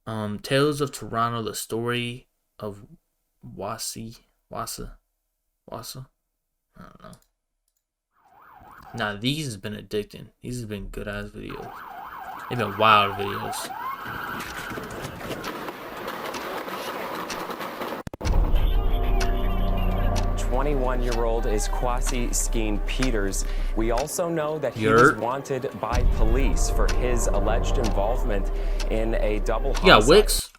Tales of Toronto, the story of Wassi, Wassa. I don't know. Nah, these has been addicting. These have been good ass videos. They've been wild videos. 21-year-old is Kwasi Skeen Peters. We also know that he was wanted by police for his alleged involvement in a double homicide. Yeah, Wicks.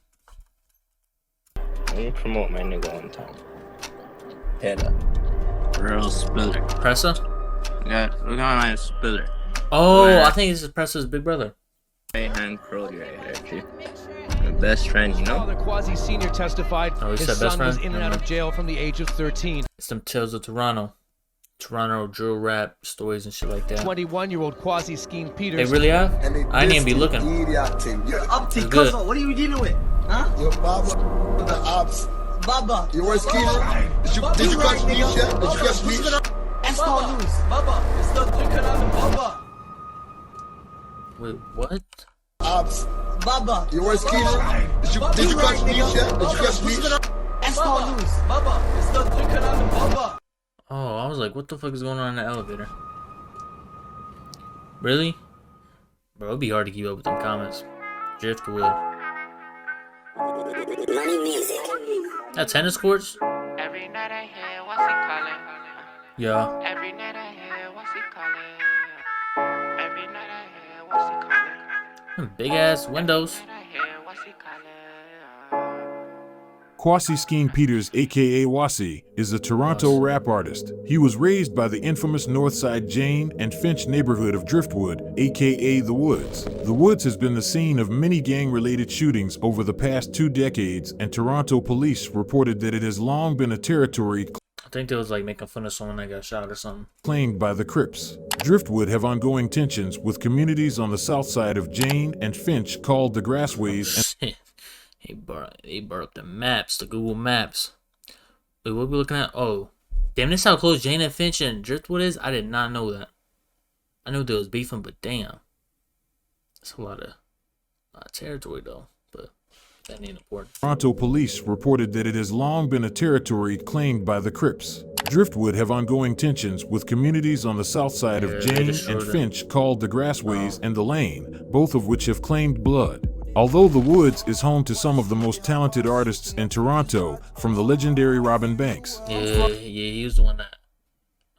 Let me promote my nigga one time. Head up. Real Spiller. Pressa? Yeah, look at my Spiller. Oh, Man. I think this is Pressa's big brother. Right hand curly right there, too. My best friend, you know? Father Kwasi Sr. testified his son was in and out of jail from the age of 13. It's them Tales of Toronto. Toronto drill rap stories and shit like that. 21-year-old Kwasi Skeen Peters. They really have? I didn't even be looking. Up to cousin, what are you dealing with? Huh? Yo, Baba, the ops. Baba. You where's Keisha? Did you catch Keisha? Did you catch Keisha? That's all news. Baba, it's not drinking on the Baba. Wait, what? Ops. Baba. You where's Keisha? Did you catch Keisha? Did you catch Keisha? That's all news. Baba, it's not drinking on the Baba. Oh, I was like, what the fuck is going on in the elevator? Really? Bro, it'd be hard to keep up with them comments. Driftwood. Money music. That tennis courts? Every night I hear Wassi calling. Yeah. Every night I hear Wassi calling. Every night I hear Wassi calling. Big ass windows. Every night I hear Wassi calling. Kwasi Skeen Peters, aka Wassi, is a Toronto rap artist. He was raised by the infamous Northside Jane and Finch neighborhood of Driftwood, aka The Woods. The Woods has been the scene of many gang-related shootings over the past 2 decades, and Toronto police reported that it has long been a territory I think they was like making fun of someone that got shot or something. claimed by the Crips. Driftwood have ongoing tensions with communities on the south side of Jane and Finch called the Grassways and They brought up the maps, the Google Maps. Wait, what are we looking at? Oh, damn, this how close Jane and Finch and Driftwood is? I did not know that. I knew there was beefing, but damn. That's a lot of territory, though. But that ain't important. Toronto police reported that it has long been a territory claimed by the Crips. Driftwood have ongoing tensions with communities on the south side of Jane and Finch called the Grassways and the Lane, both of which have claimed blood. Although The Woods is home to some of the most talented artists in Toronto, from the legendary Robin Banks. Yeah, he was the one that,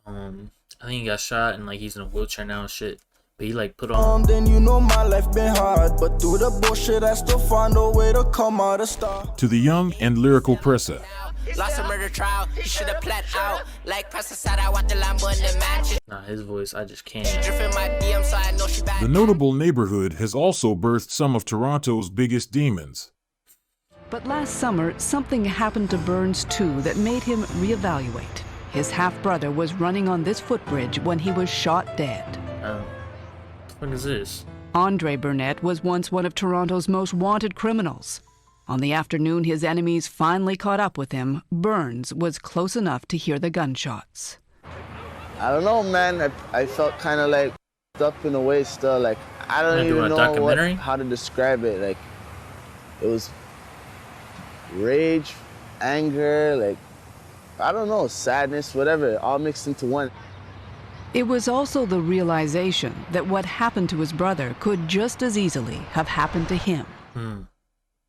I think he got shot and like he's in a wheelchair now and shit. But he like put on. Then you know my life been hard, but through the bullshit I still find a way to come out a star. To the young and lyrical Pressa. Lost a murder trial, you should have played out. Like Pressa said, I want the Lambo in the mansion. Nah, his voice, I just can't. Drift in my DM, so I know she back. The notable neighborhood has also birthed some of Toronto's biggest demons. But last summer, something happened to Burns too that made him reevaluate. His half-brother was running on this footbridge when he was shot dead. What is this? Andre Burnett was once one of Toronto's most wanted criminals. On the afternoon his enemies finally caught up with him, Burns was close enough to hear the gunshots. I don't know, man. I felt kind of like up in a way still. Like, I don't even know how to describe it. Like, it was rage, anger, like, I don't know, sadness, whatever, all mixed into one. It was also the realization that what happened to his brother could just as easily have happened to him.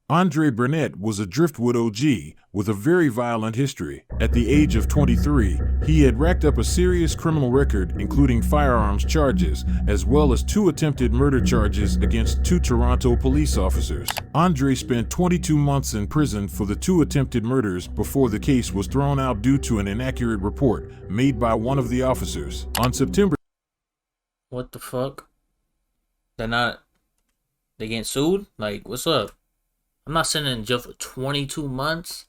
Andre Burnett was a Driftwood OG with a very violent history. At the age of 23, he had racked up a serious criminal record, including firearms charges, as well as 2 attempted murder charges against 2 Toronto police officers. Andre spent 22 months in prison for the 2 attempted murders before the case was thrown out due to an inaccurate report made by one of the officers. On September... What the fuck? They getting sued? Like, what's up? I'm not sitting in jail for 22 months.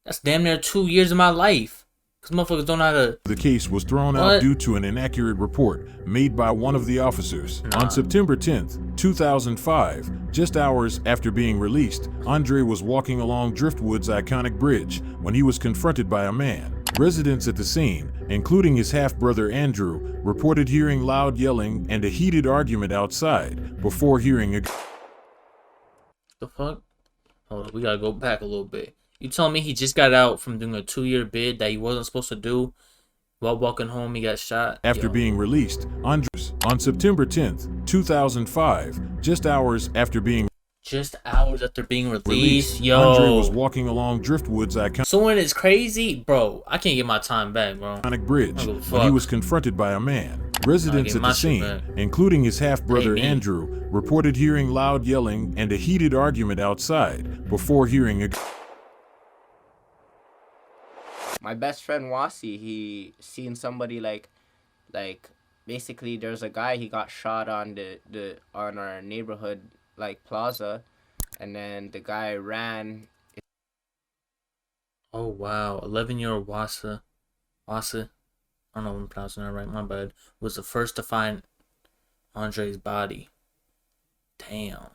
That's damn near 2 years of my life. Because motherfuckers don't know how to... The case was thrown out due to an inaccurate report made by one of the officers. On September 10th, 2005, just hours after being released, Andre was walking along Driftwood's iconic bridge when he was confronted by a man. Residents at the scene, including his half-brother Andrew, reported hearing loud yelling and a heated argument outside before hearing a... The fuck? Hold on, we gotta go back a little bit. You telling me he just got out from doing a 2-year bid that he wasn't supposed to do? While walking home, he got shot. After being released, Andres, on September 10th, 2005, just hours after being released, yo. Andre was walking along Driftwood's iconic So when it's crazy, bro, I can't get my time back, bro. Bridge when he was confronted by a man. Residents at the scene, including his half-brother Andrew, reported hearing loud yelling and a heated argument outside before hearing a... My best friend Wassi, he seen somebody like basically there's a guy, he got shot on on our neighborhood like plaza, and then the guy ran. Oh wow, 11-year-old Wassi, I don't know if I'm pronouncing that right, my bad, was the first to find Andre's body. Damn.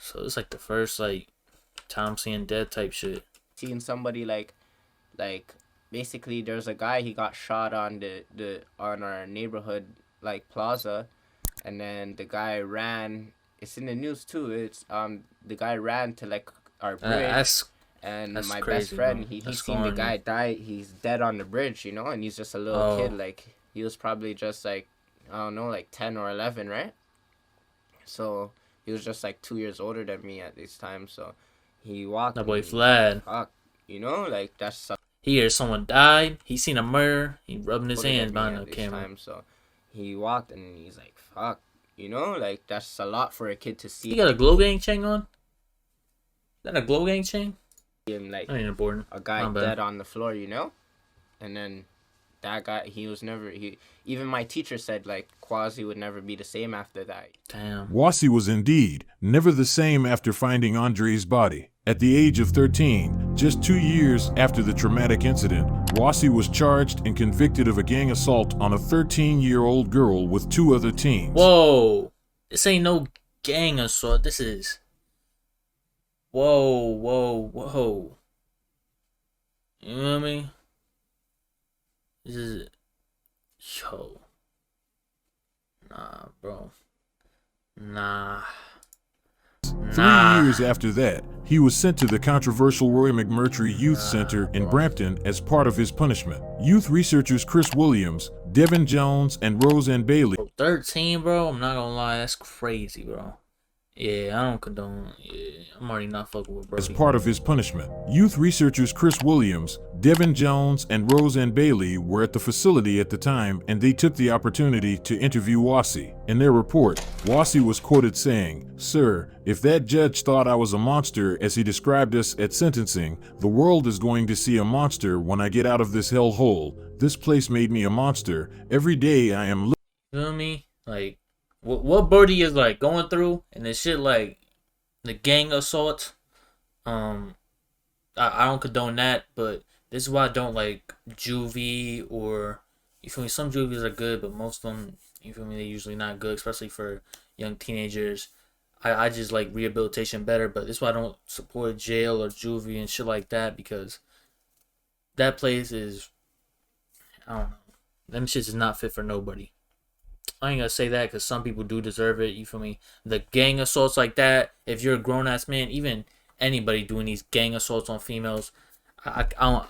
So it's like the first like time seeing dead type shit. Seeing somebody like basically there's a guy, he got shot on on our neighborhood like plaza, and then the guy ran. It's in the news too. It's the guy ran to like our bridge, and my crazy, best friend, he seen the guy die. He's dead on the bridge, you know, and he's just a little kid. Like he was probably just like, I don't know, like 10 or 11, right? So he was just like 2 years older than me at this time. So he walked. That boy fled. You know, like that's. He hears someone died. He seen a murder. He rubbing his hands behind the camera. So he walked and he's like, "Fuck," you know, like that's a lot for a kid to see. He got a Glow Gang chain on. Is that a Glow Gang chain? Him like that ain't important. A guy dead on the floor, you know, and then that guy, he was never. Even my teacher said like Quasi would never be the same after that. Damn. Wassi was indeed never the same after finding Andre's body. At the age of 13, just 2 years after the traumatic incident, Wassi was charged and convicted of a gang assault on a 13-year-old girl with 2 other teens. Whoa, this ain't no gang assault. This is. Whoa. You know what I mean? This is. Yo. Nah, bro. Nah. 3 years after that, he was sent to the controversial Roy McMurtry Youth Center in Brampton as part of his punishment. Youth researchers Chris Williams, Devin Jones, and Roseanne Bailey. 13, bro? I'm not gonna lie, that's crazy, bro. Yeah, I don't condone. Yeah, I'm already not fucking with bro. As part of his punishment, youth researchers Chris Williams, Devin Jones, and Roseanne Bailey were at the facility at the time, and they took the opportunity to interview Wassi. In their report, Wassi was quoted saying, "Sir, if that judge thought I was a monster as he described us at sentencing, the world is going to see a monster when I get out of this hellhole. This place made me a monster. Every day I am..." You feel me? Like, what Birdie is like going through, and this shit like the gang assault. I don't condone that, but this is why I don't like juvie, or you feel me. Some juvies are good, but most of them, you feel me, they're usually not good, especially for young teenagers. I just like rehabilitation better, but this is why I don't support jail or juvie and shit like that, because that place is, I don't know, them shits is not fit for nobody. I ain't gonna say that because some people do deserve it, you feel me? The gang assaults like that, if you're a grown-ass man, even anybody doing these gang assaults on females, I don't,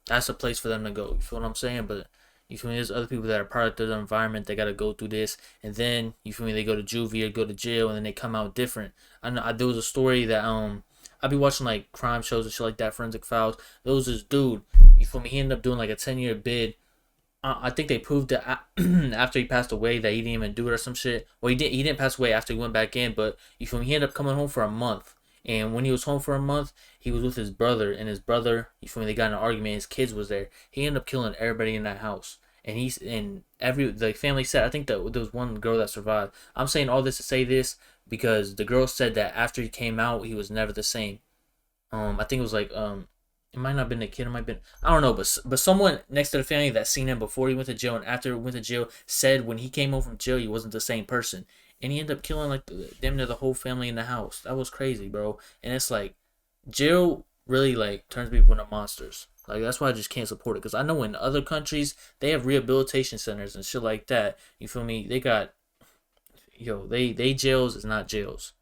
that's a place for them to go, you feel what I'm saying? But you feel me, there's other people that are part of the environment, they gotta go through this, and then, you feel me, they go to juvie or go to jail, and then they come out different. I know, there was a story that, I be watching like crime shows and shit like that, Forensic Files. There was this dude, you feel me, he ended up doing like a 10-year bid. I think they proved that after he passed away that he didn't even do it or some shit. Well, he didn't pass away after he went back in, but you feel me, he ended up coming home for a month. And when he was home for a month, he was with his brother, and his brother, you feel me, they got in an argument, his kids was there. He ended up killing everybody in that house. And the family said, I think that there was one girl that survived. I'm saying all this to say this because the girl said that after he came out, he was never the same. I think it was like, it might not have been the kid, it might have been, I don't know, but someone next to the family that seen him before he went to jail and after he went to jail said when he came home from jail, he wasn't the same person. And he ended up killing like damn near the whole family in the house. That was crazy, bro. And it's like, jail really like turns people into monsters. Like, that's why I just can't support it. Because I know in other countries, they have rehabilitation centers and shit like that. You feel me? They got, they jails is not jails.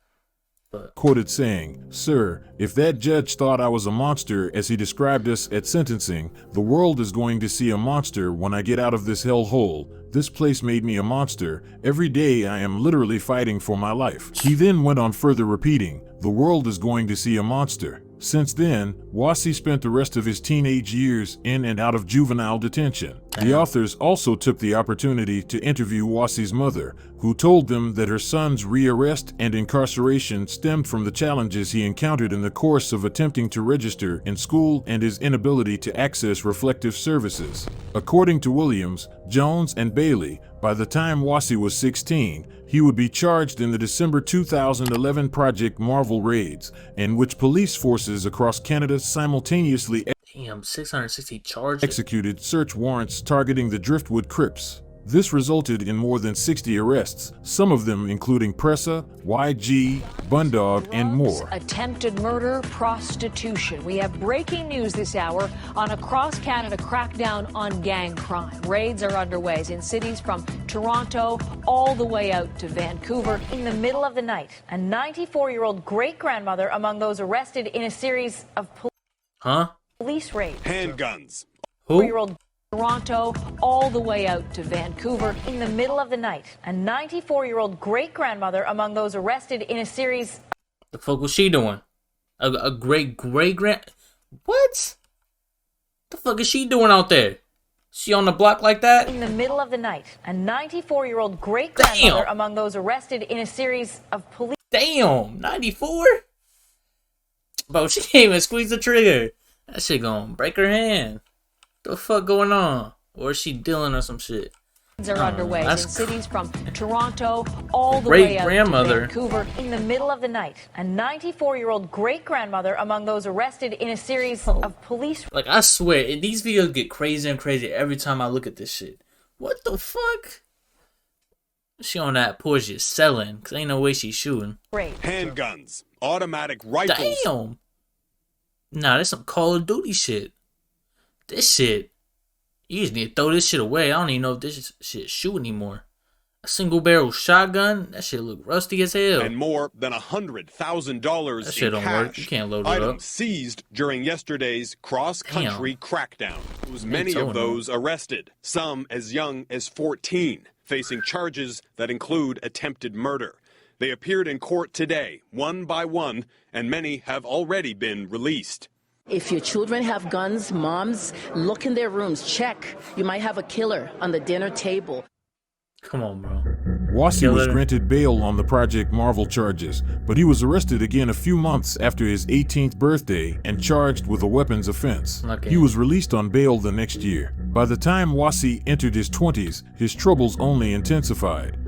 quoted saying, "Sir, if that judge thought I was a monster as he described us at sentencing, the world is going to see a monster when I get out of this hellhole. This place made me a monster. Every day I am literally fighting for my life." He then went on further repeating, "The world is going to see a monster." Since then, Wassi spent the rest of his teenage years in and out of juvenile detention. The authors also took the opportunity to interview Wassi's mother, who told them that her son's rearrest and incarceration stemmed from the challenges he encountered in the course of attempting to register in school and his inability to access reflective services. According to Williams, Jones, and Bailey, by the time Wassi was 16, he would be charged in the December 2011 Project Marvel raids, in which police forces across Canada simultaneously 660 charges. Executed search warrants targeting the Driftwood Crips. This resulted in more than 60 arrests, some of them including Pressa, YG, Bundog, and more. Attempted murder, prostitution. We have breaking news this hour on a cross-Canada crackdown on gang crime. Raids are underway in cities from Toronto all the way out to Vancouver. In the middle of the night, a 94-year-old great-grandmother among those arrested in a series of police raids. Handguns. Who? 4-year-old Toronto all the way out to Vancouver. In the middle of the night, a 94-year-old great-grandmother among those arrested in a series. The fuck was she doing? A great-great-grand... What? The fuck is she doing out there? She on the block like that? In the middle of the night, a 94-year-old great-grandmother among those arrested in a series of police. Damn, 94? Bro, she can't even squeeze the trigger. That shit gonna break her hand. The fuck going on? Or is she dealing or some shit? Are underway in cities from Toronto all the way out to Vancouver. In the middle of the night, a 94-year-old great-grandmother among those arrested in a series of police. Like, I swear, these videos get crazier and crazier every time I look at this shit. What the fuck? She on that Porsche selling, cause ain't no way she's shooting. Handguns, automatic rifles. Damn. Nah, that's some Call of Duty shit. This shit, you just need to throw this shit away. I don't even know if this shit shoot anymore. A single barrel shotgun, that shit look rusty as hell. And more than $100,000 that shit don't cash. Work. You can't load it Items up. Seized during yesterday's cross-country crackdown. There was many of those arrested, some as young as 14, facing charges that include attempted murder. They appeared in court today, one by one, and many have already been released. If your children have guns, moms, look in their rooms, check. You might have a killer on the dinner table. Come on, bro. Wassi was granted bail on the Project Marvel charges, but he was arrested again a few months after his 18th birthday and charged with a weapons offense. He was released on bail the next year. By the time Wassi entered his 20s, his troubles only intensified.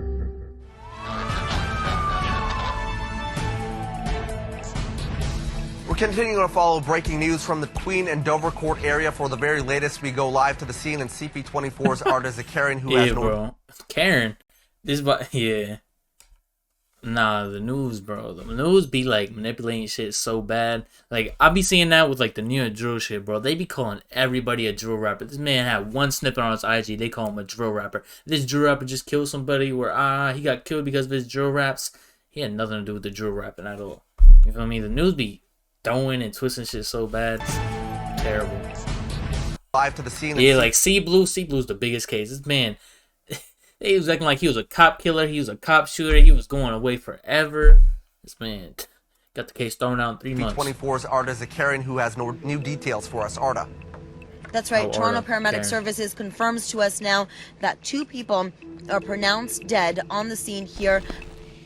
We're continuing to follow breaking news from the Queen and Dovercourt area. For the very latest, we go live to the scene, and CP24's Arda Karen, who has bro. Karen, this, yeah. Nah, the news, bro. The news be like manipulating shit so bad. Like, I be seeing that with like the New York drill shit, bro. They be calling everybody a drill rapper. This man had one snippet on his IG. They call him a drill rapper. This drill rapper just killed somebody where he got killed because of his drill raps. He had nothing to do with the drill rapping at all. You feel me? The news be throwing and twisting shit so bad. It's terrible. Live to the scene. Yeah, like C-Blue's the biggest case. This man, he was acting like he was a cop killer. He was a cop shooter. He was going away forever. This man got the case thrown out in 3 months. 24's Arda Karen, who has no new details for us. Arda. That's right. Toronto Paramedic Services confirms to us now that 2 people are pronounced dead on the scene here.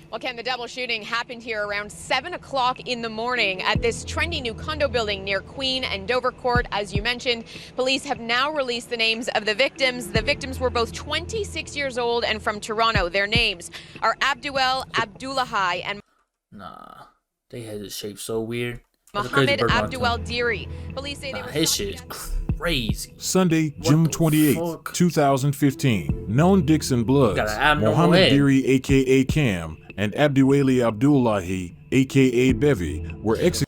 Well, Ken, the double shooting happened here around 7 o'clock in the morning at this trendy new condo building near Queen and Dovercourt. As you mentioned, police have now released the names of the victims. The victims were both 26 years old and from Toronto. Their names are Abduel Abdullahi and... Nah, they had this shape so weird. Mohammed Abduel Diri. Police say they were... His shit is crazy. Sunday, June 28th, 2015. Known Dixon Bloods, Mohammed Diri, a.k.a. Cam, and Abdueli Abdullahi, a.k.a. Bevy, were executed.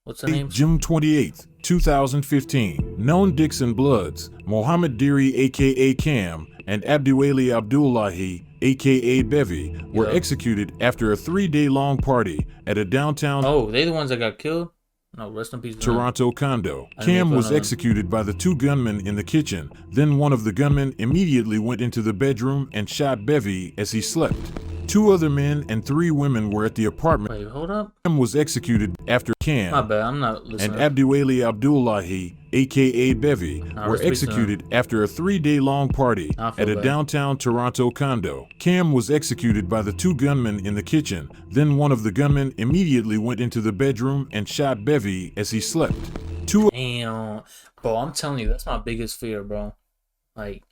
What's the name? June 28th, 2015. Known Dixon Bloods, Mohammed Diri, a.k.a. Cam, and Abdueli Abdullahi, aka Bevy, were executed after a 3-day-long party at a downtown they the ones that got killed? No, rest in peace. Toronto condo. Cam was executed by the 2 gunmen in the kitchen. Then one of the gunmen immediately went into the bedroom and shot Bevy as he slept. 2 other men and 3 women were at the apartment. Wait, hold up. Cam was executed after Cam My bad, I'm not listening. and Abdiwali Abdullahi, aka Bevy, were executed after a 3-day-long party at a downtown Toronto condo. Cam was executed by the 2 gunmen in the kitchen. Then one of the gunmen immediately went into the bedroom and shot Bevy as he slept. Damn. Bro, I'm telling you, that's my biggest fear, bro. Like,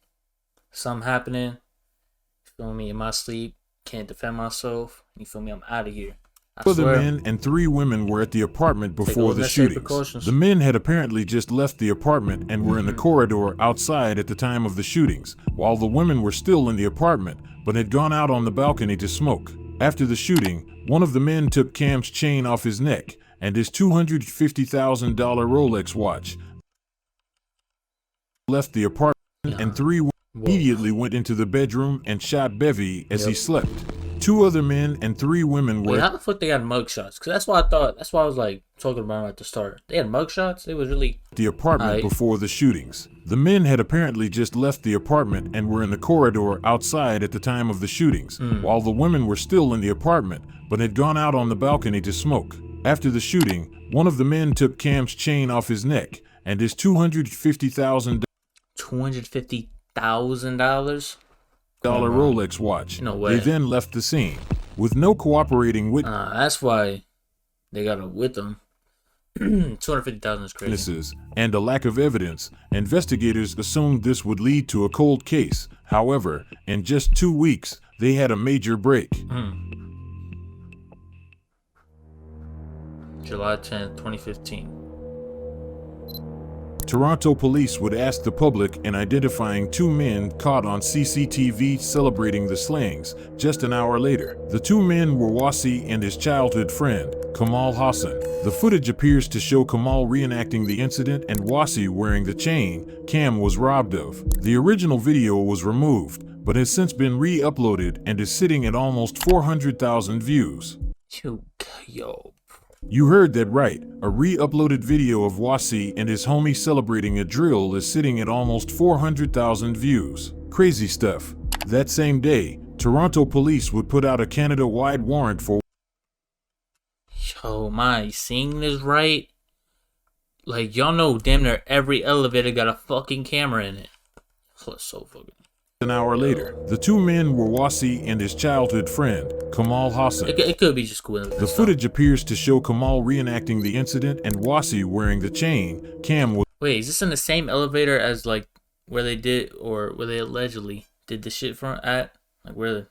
something happening, you feel me, in my sleep, can't defend myself, you feel me, I'm out of here. 2 other men and 3 women were at the apartment before the shootings. The men had apparently just left the apartment and were in the corridor outside at the time of the shootings, while the women were still in the apartment, but had gone out on the balcony to smoke. After the shooting, one of the men took Cam's chain off his neck and his $250,000 Rolex watch. Left the apartment and 3 immediately went into the bedroom and shot Bevy as he slept. 2 other men and 3 women were. Wait, how the fuck they got mugshots? Because that's what I thought. That's why I was like talking about them at the start. They had mugshots. It was really the apartment before the shootings. The men had apparently just left the apartment and were in the corridor outside at the time of the shootings, while the women were still in the apartment but had gone out on the balcony to smoke. After the shooting, one of the men took Cam's chain off his neck and his $250,000 Rolex watch. No way. They then left the scene with no cooperating witness. That's why they got with them. 250,000 is crazy. And a lack of evidence. Investigators assumed this would lead to a cold case. However, in just 2 weeks, they had a major break. July 10th, 2015. Toronto police would ask the public in identifying 2 men caught on CCTV celebrating the slayings. Just an hour later, the 2 men were Wassi and his childhood friend, Kamal Hassan. The footage appears to show Kamal reenacting the incident and Wassi wearing the chain Cam was robbed of. The original video was removed, but has since been re-uploaded and is sitting at almost 400,000 views. Yo. You heard that right. A re-uploaded video of Wassi and his homie celebrating a drill is sitting at almost 400,000 views. Crazy stuff. That same day, Toronto police would put out a Canada-wide warrant for. Yo, am I seeing this right? Like, y'all know damn near every elevator got a fucking camera in it. That's so fucking. An hour later, the 2 men were Wassi and his childhood friend, Kamal Hassan. It could be just coincidence. The footage appears to show Kamal reenacting the incident and Wassi wearing the chain Cam was. Wait, is this in the same elevator as like where they did or where they allegedly did the shit from at? Like where?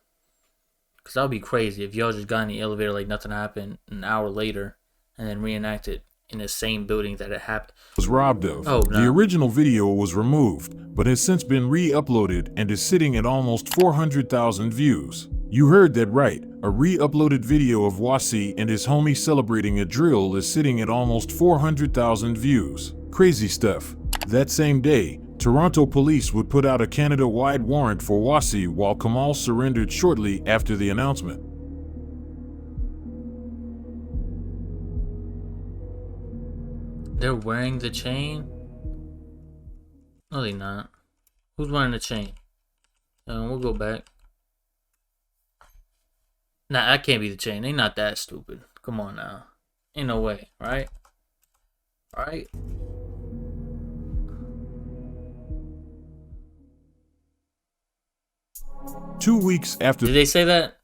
Because that would be crazy if y'all just got in the elevator like nothing happened an hour later and then reenacted in the same building that it happened. Was robbed of. Oh, no. The original video was removed, but has since been re-uploaded and is sitting at almost 400,000 views. You heard that right. A re-uploaded video of Wassi and his homie celebrating a drill is sitting at almost 400,000 views. Crazy stuff. That same day, Toronto police would put out a Canada-wide warrant for Wassi while Kamal surrendered shortly after the announcement. They're wearing the chain? No, they're not. Who's wearing the chain? We'll go back. Nah, that can't be the chain. They not that stupid. Come on now. Ain't no way, right? Right? Two weeks after. Did they say that?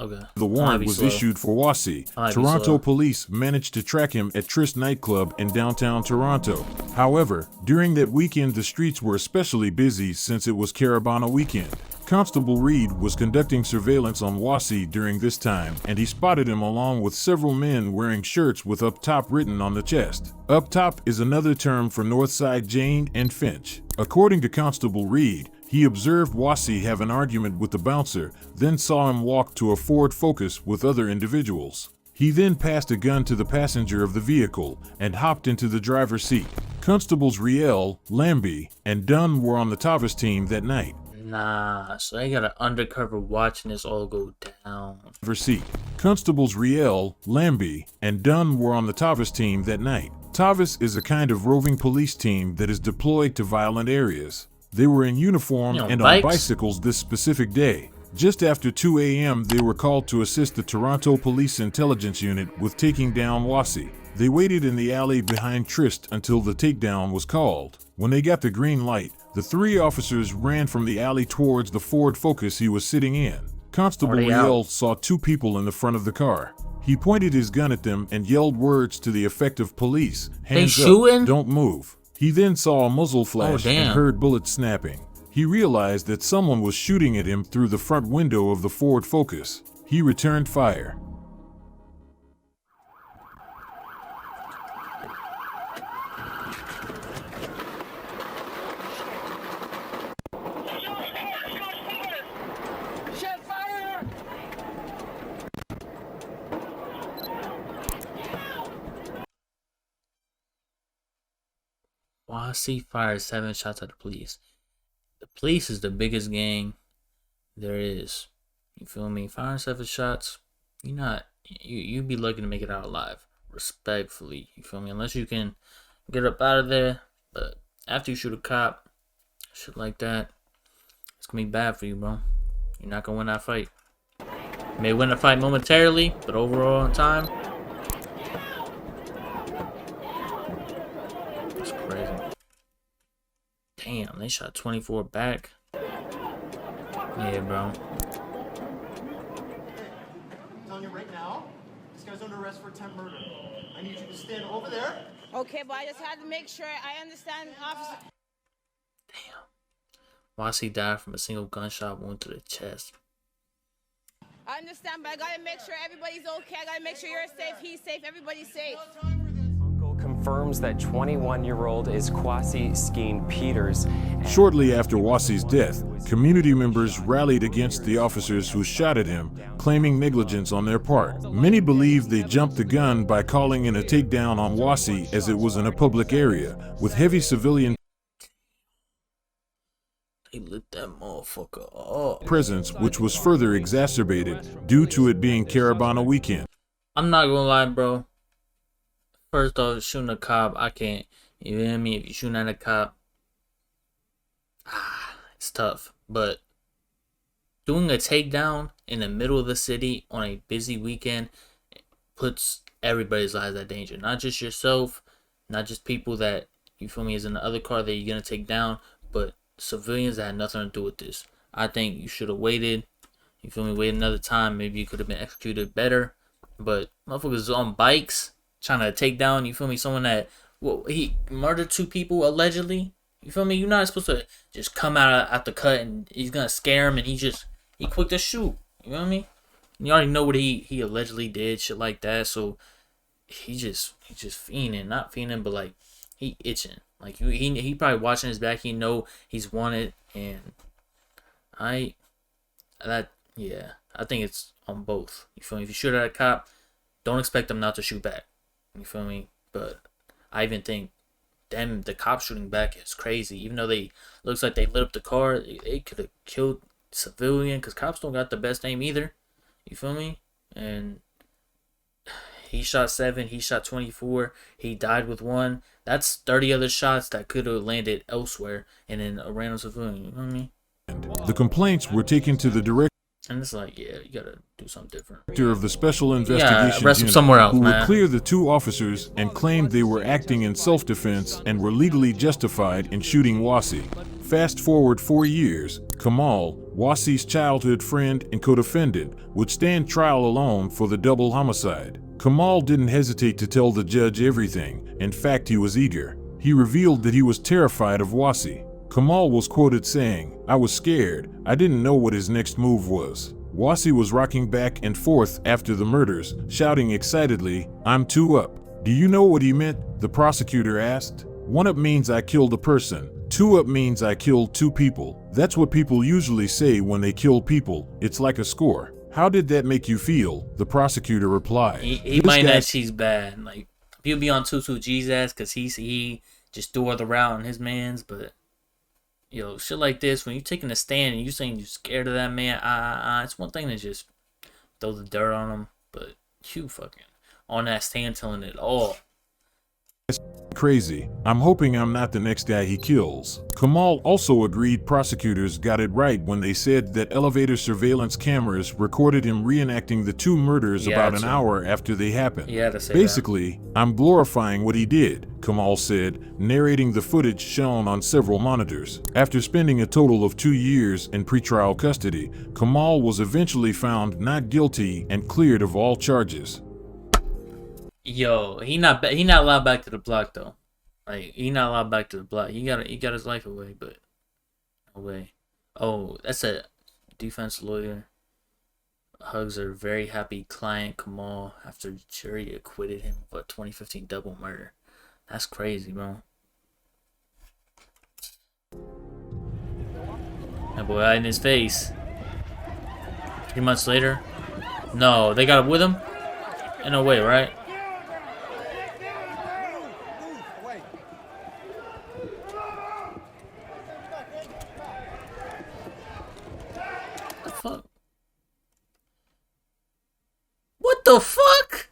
Okay. The warrant was issued for Wassi. Toronto police managed to track him at Tryst nightclub in downtown Toronto. However, during that weekend the streets were especially busy since it was Carabana weekend. Constable Reed was conducting surveillance on Wassi during this time, and he spotted him along with several men wearing shirts with Up Top written on the chest. Up Top is another term for Northside Jane and Finch. According to Constable Reed, he observed Wassi have an argument with the bouncer, then saw him walk to a Ford Focus with other individuals. He then passed a gun to the passenger of the vehicle and hopped into the driver's seat. Constables Riel, Lambie, and Dunn were on the Tavis team that night. Nah, so they got an undercover watching this all go down. Seat. Constables Riel, Lambie, and Dunn were on the Tavis team that night. Tavis is a kind of roving police team that is deployed to violent areas. They were in uniform and on bicycles this specific day. Just after 2 a.m., they were called to assist the Toronto Police Intelligence Unit with taking down Wassi. They waited in the alley behind Trist until the takedown was called. When they got the green light, the 3 officers ran from the alley towards the Ford Focus he was sitting in. Constable Riel saw 2 people in the front of the car. He pointed his gun at them and yelled words to the effect of police. Hands up, don't move. He then saw a muzzle flash and heard bullets snapping. He realized that someone was shooting at him through the front window of the Ford Focus. He returned fire. Wassi fired 7 shots at the police. The police is the biggest gang there is. You feel me? Firing 7 shots, you be lucky to make it out alive. Respectfully, you feel me? Unless you can get up out of there. But after you shoot a cop, shit like that, it's gonna be bad for you, bro. You're not gonna win that fight. You may win the fight momentarily, but overall in time, it's crazy. Damn, they shot 24 back. Yeah, bro. I'm telling you right now, this guy's under arrest for attempt murder. I need you to stand over there. Okay, but I just had to make sure I understand, officer. Wassi died from a single gunshot wound to the chest. I understand, but I gotta make sure everybody's okay. I gotta make sure you're safe, he's safe, everybody's safe. Confirms that 21-year-old is Kwasi Skeen Peters. Shortly after Wassi's death, community members rallied against the officers who shot at him, claiming negligence on their part. Many believe they jumped the gun by calling in a takedown on Wassi as it was in a public area, with heavy civilian They lit that motherfucker up. presence, which was further exacerbated due to it being Carabana weekend. I'm not gonna lie, bro. First off, shooting a cop, I can't. You hear me? If you're shooting at a cop, it's tough. But doing a takedown in the middle of the city on a busy weekend puts everybody's lives at danger. Not just yourself, not just people that, you feel me, is in the other car that you're gonna take down, but civilians that had nothing to do with this. I think you should have waited. You feel me? Waited another time. Maybe you could have been executed better. But motherfuckers on bikes trying to take down, you feel me, someone that, well, he murdered 2 people allegedly. You feel me? You're not supposed to just come out the cut and he's gonna scare him and he quick to shoot. You know what I mean? You already know what he allegedly did, shit like that. So he just fiending, not fiending, but like he itching. Like he probably watching his back. He know he's wanted, and I think it's on both. You feel me? If you shoot at a cop, don't expect them not to shoot back. You feel me? But I even think the cop shooting back is crazy. Even though looks like they lit up the car, they could have killed civilian, because cops don't got the best aim either. You feel me? And he shot 7, he shot 24, he died with 1. That's 30 other shots that could have landed elsewhere and in a random civilian. You know what I mean? The complaints were taken to the director. And it's like, yeah, you gotta do something different. Of the special investigation unit, somewhere else, who man. would clear the 2 officers and claimed they were acting in self-defense and were legally justified in shooting Wassi. Fast forward 4 years, Kamal, Wassi's childhood friend and co-defendant, would stand trial alone for the double homicide. Kamal didn't hesitate to tell the judge everything. In fact, he was eager. He revealed that he was terrified of Wassi. Kamal was quoted saying, "I was scared. I didn't know what his next move was." Wassi was rocking back and forth after the murders, shouting excitedly, "I'm 2 up." "Do you know what he meant?" the prosecutor asked. "1 up means I killed a person. 2 up means I killed 2 people. That's what people usually say when they kill people. It's like a score." "How did that make you feel?" the prosecutor replied. He might not cheese bad. Like, he'll be on 2-2 G's ass because he just threw the route on his mans, but Yo, shit like this, when you taking a stand and you saying you're scared of that man, it's one thing to just throw the dirt on him, but you fucking on that stand telling it all. It's crazy. I'm hoping I'm not the next guy he kills. Kamal also agreed prosecutors got it right when they said that elevator surveillance cameras recorded him reenacting the 2 murders about an hour after they happened. Basically, I'm glorifying what he did, Kamal said, narrating the footage shown on several monitors. After spending a total of 2 years in pretrial custody, Kamal was eventually found not guilty and cleared of all charges. Yo, he not allowed back to the block though. Like he not allowed back to the block. He got his life away, but no way. Oh, that's a defense lawyer. Hugs her very happy client Kamal after jury acquitted him of a 2015 double murder. That's crazy, bro. That boy eye in his face. 3 months later. No, they got it with him? In no way, right? What the fuck?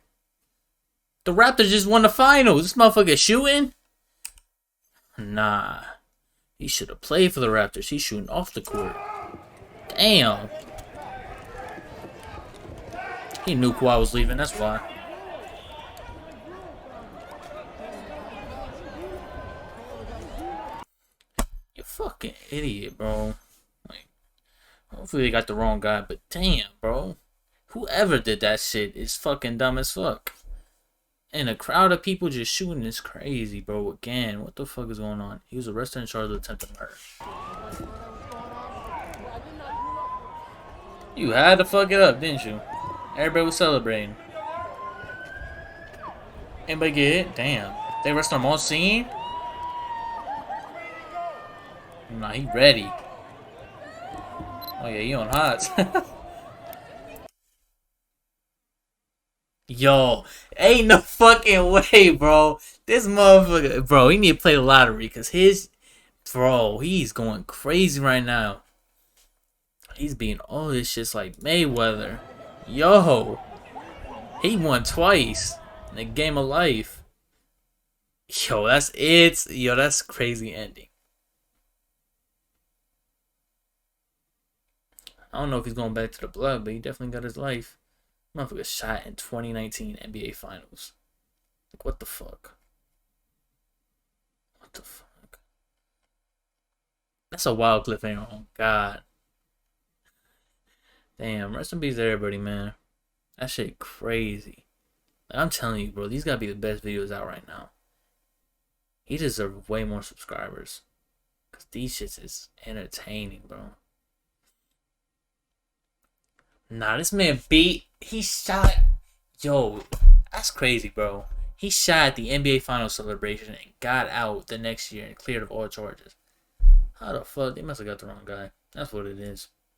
The Raptors just won the finals. This motherfucker shooting? Nah. He should have played for the Raptors. He's shooting off the court. Damn. He knew Kawhi was leaving, that's why. You fucking idiot, bro. Like, hopefully they got the wrong guy, but damn, bro. Whoever did that shit is fucking dumb as fuck. And a crowd of people just shooting is crazy, bro. Again, what the fuck is going on? He was arrested and charged with attempted murder. You had to fuck it up, didn't you? Everybody was celebrating. Anybody get hit? Damn. They arrested him on scene? Nah, he ready. Oh yeah, you on hots. Yo, ain't no fucking way, bro. This motherfucker, bro, he need to play the lottery because he's going crazy right now. He's being all this shit's like Mayweather. Yo, he won twice in the game of life. Yo, that's crazy ending. I don't know if he's going back to the blood, but he definitely got his life. Motherfucker shot in 2019 NBA Finals. Like, what the fuck? What the fuck? That's a wild cliffhanger. Oh, God. Damn, rest in peace to everybody, man. That shit crazy. Like, I'm telling you, bro, these gotta be the best videos out right now. He deserves way more subscribers. Because these shits is entertaining, bro. Nah, this man he shot, yo, that's crazy, bro. He shot at the NBA Finals celebration and got out the next year and cleared of all charges. How the fuck? They must have got the wrong guy. That's what it is.